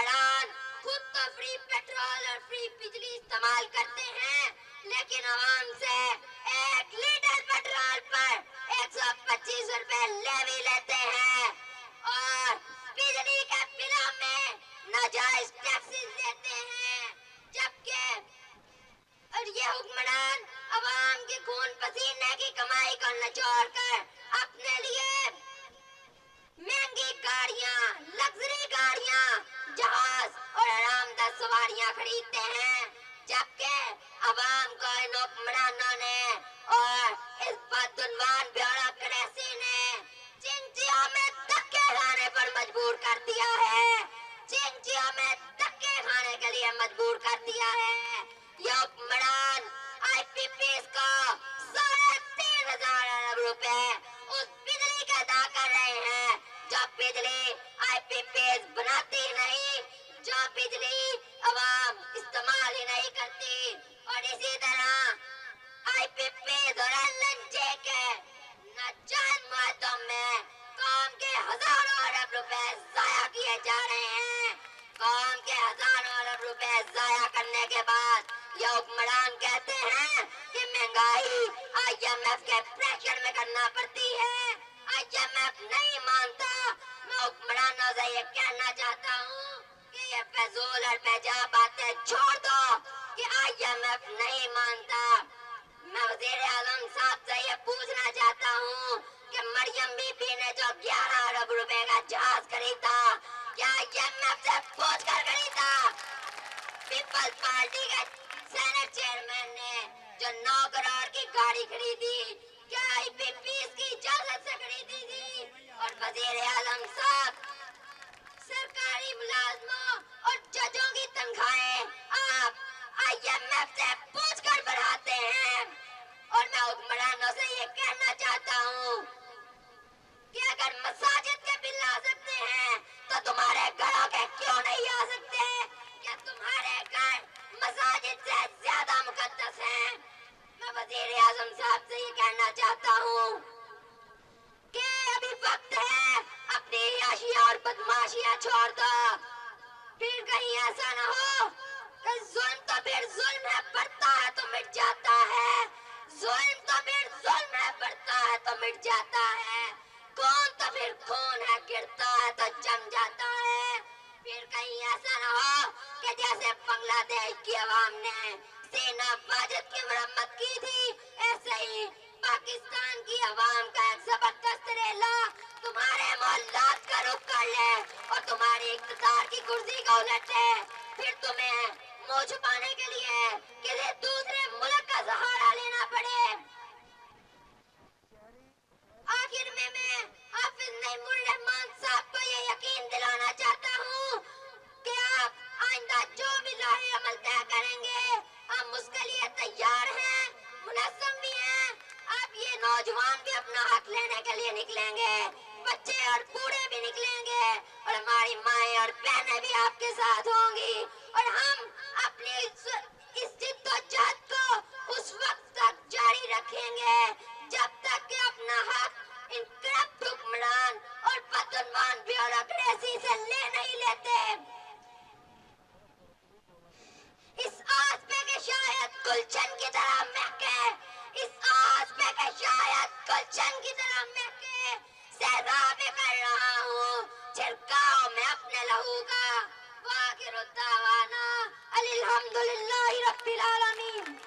حکمران خود تو فری پیٹرول اور فری بجلی استعمال کرتے ہیں، لیکن عوام سے 1 لیٹر پیٹرول پر 125 روپے لیوی لیتے ہیں اور بجلی کے بلوں میں ناجائز ٹیکسز لیتے ہیں، جبکہ اور یہ حکمران عوام کے خون پسینے کی کمائی کو نچوڑ کر اپنے لیے مہنگی گاڑیاں، لگژری گاڑیاں، جہاز اور آرام دہ سواریاں خریدتے ہیں، جبکہ عوام کو ان حکمرانوں نے اور اس بدعنوان بیوروکریسی نے چنچیوں میں دھکے کھانے پر مجبور کر دیا ہے، چنچیوں میں دھکے کھانے کے لیے مجبور کر دیا ہے۔ یہ حکمران آئی پی پیز کو 3,500 ارب روپے اس بجلی کا ادا کر رہے ہیں جو بجلی آئی پی پیز بناتی نہیں، جو بجلی عوام استعمال ہی نہیں کرتی، اور اسی طرح آئی پی پیز اور ایل این جے کے ناجائز معاہدوں میں قوم کے ہزاروں ارب روپے ضائع کیے جا رہے ہیں۔ قوم کے ہزاروں ارب روپے ضائع کرنے کے بعد یہ حکمران کہتے ہیں کہ مہنگائی آئی ایم ایف کے پریشر میں کرنا پڑتی ہے۔ آئی ایم ایف نہیں مانتا۔ میں حکمرانوں سے یہ کہنا چاہتا ہوں کہ یہ فضول اور بیجا باتیں چھوڑ دو کہ آئی ایم ایف نہیں مانتا۔ میں وزیر اعظم صاحب سے یہ پوچھنا چاہتا ہوں کہ مریم بی بی نے جو 11 ارب روپے کا جہاز خریدا، کیا آئی ایم ایف سے پوچھ کر خریدا؟ پیپلز پارٹی کے سینٹ چیئرمین نے جو 9 کروڑ کی گاڑی خریدی، کیا آئی پی پیز کی اجازت سے خریدی تھی؟ اور وزیر اعظم صاحب سرکاری ملازموں اور ججوں کی تنخواہیں آپ آئی ایم ایف سے پوچھ کر بڑھاتے ہیں۔ اور میں حکمرانوں سے یہ کہنا چاہتا ہوں کہ اگر مساجد کے بل آ سکتے ہیں تو تمہارے گھروں کے کیوں نہیں آ سکتے؟ کیا تمہارے گھر مساجد سے زیادہ مقدس ہیں؟ میں وزیر اعظم صاحب سے یہ کہنا چاہتا ہوں کہ ابھی وقت ہے، اپنی عیاشیاں اور بدماشیاں چھوڑ دو، پھر کہیں ایسا نہ ہو کہ ظلم تو پھر ظلم ہے، بڑھتا ہے تو مٹ جاتا ہے، ظلم تو پھر ظلم ہے، بڑھتا ہے تو مٹ جاتا ہے، خون تو پھر خون ہے، گرتا ہے تو جم جاتا ہے۔ پھر کہیں ایسا نہ ہو کہ جیسے بنگلہ دیش کی عوام نے سینا واجد کی مرمت کی تھی، ایسے ہی پاکستان کی عوام کا ایک زبردست ریلا تمہارے محلات کا رخ کر لے اور تمہاری اقتدار کی کرسی کو الٹے، پھر تمہیں منہ چھپانے کے لیے کسی دوسرے ملک کا سہارا لینا پڑے۔ آخر میں حافظ نعیم الرحمان صاحب کو یہ یقین دلانا چاہتا ہوں کہ آپ آئندہ جو بھی لاہے عمل طے کریں گے ہم اس کے لیے تیار ہیں، منظم بھی ہیں۔ آپ یہ نوجوان بھی اپنا حق لینے کے لیے نکلیں گے، بچے اور بوڑھے بھی نکلیں گے، اور ہماری مائیں اور بہنیں بھی آپ کے ساتھ ہوں گی، اور ہم اپنی اس جد و جہد کو اس وقت تک جاری رکھیں گے جب تک کہ اپنا حق ان کرپٹ حکمران اور بدعنوان بیوروکریسی سے لے نہیں لیتے۔ اس آس پہ کہ شاید گلشن کی طرح مہکے، اس آس پہ کہ شاید گلشن کی طرح مہکے، سیراب کر رہا ہوں چھلکاؤ میں اپنے لہو کا۔ وآخر الدعوانا الحمدللہ رب العالمین۔